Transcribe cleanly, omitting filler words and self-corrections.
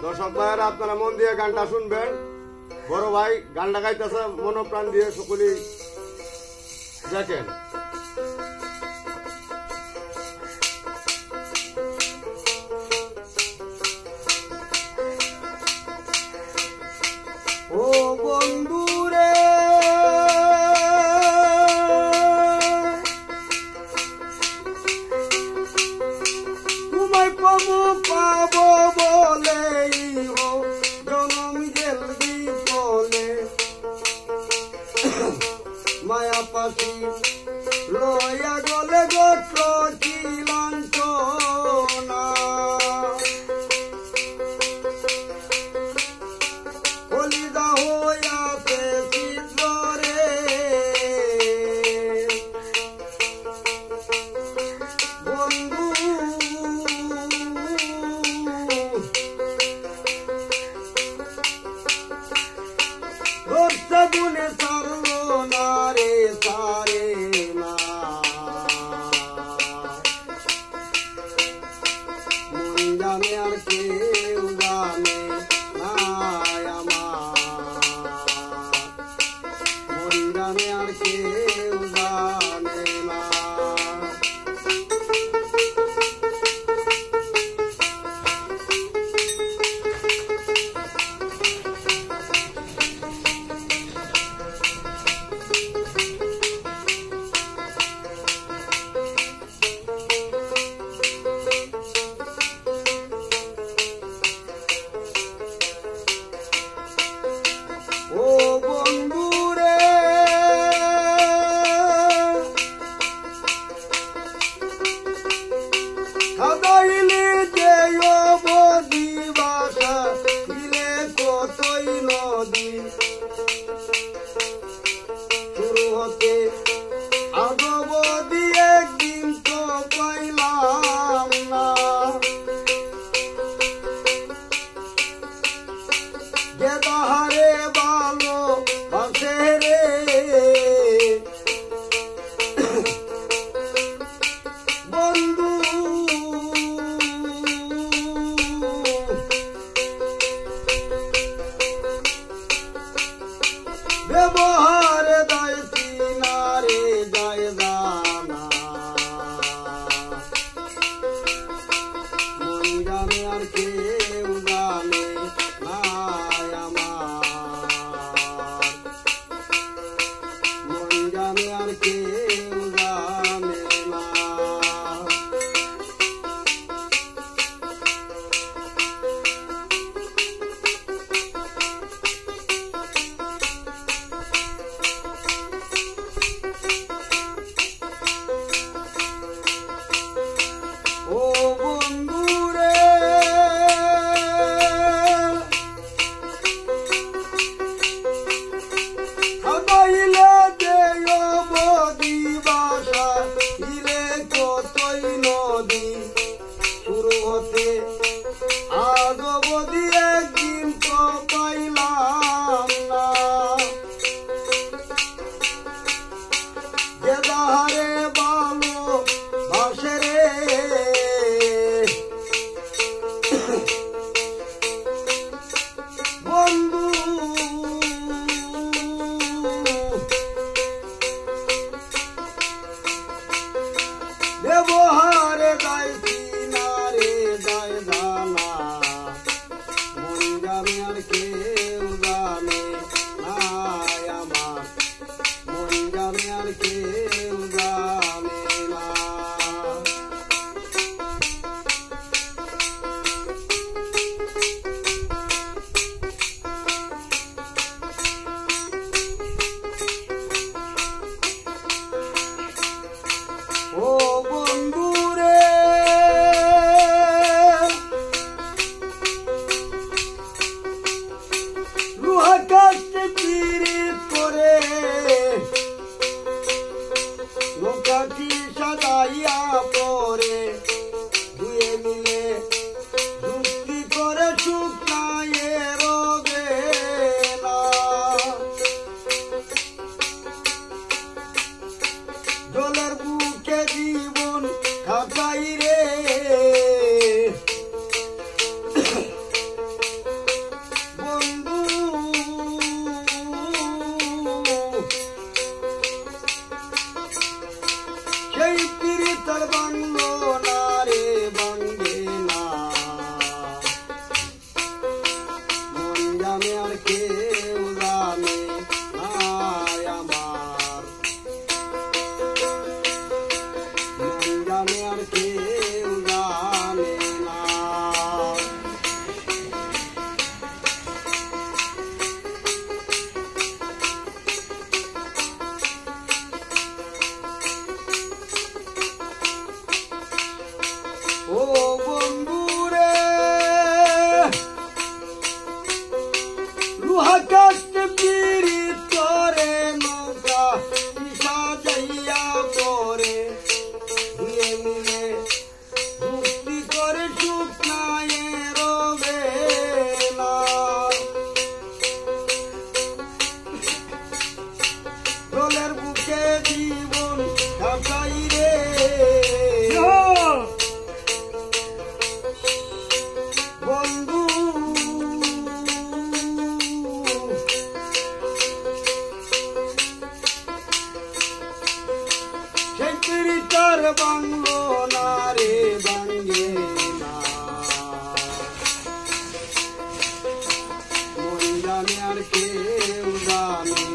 দর্শক ভাইয়েরা আপনারা মন দিয়ে গানটা শুনবেন। বড় ভাই গানটা গাইতেছে মনোপ্রাণ দিয়ে, সকলেই দেখেন। ও বন্ধু রে তোমায় পাবো পাবো বলে জনম গেল বলে মায়া পাখি লয়া গলে গোত্র কি লাঞ্ছনা হলিদা হইয়াছে চিত্রে বন্ধু ধরতে গুনে সারলো না রে সারে না মন জানে আর কেউ জানে না আমার মন জানে আর কেউ জানে না ও বন্ধু রে খাদাইলে যে অবধি বাসা দিলে কতই নদী শুরু হতে আগবধি একদিন তো পাইলাম না যে তাহারে ভালো বাসে রে বন্ধু ব্যবহারে দায় সিনারে যায় জানা মন জানে আর কেউ জানে না আমার মন জানে আর কেউ জানে না ও বন্ধু রে খাদাইলে যে অবধি বাসা দিলে কতই নদী শুরু হতে আগবধি একদিন তো পাইলাম না যে তাহারে ভালো বাসে রে বন্ধু ব্যবহারে দায় সিনারে যায় জানা মন জানে আর কেউ জানে না আমার মন জানে আর কেউ জানে না ও বন্ধু রে বাংলো না রে ভাঙ্গে না মন জানে আর কেউ জানে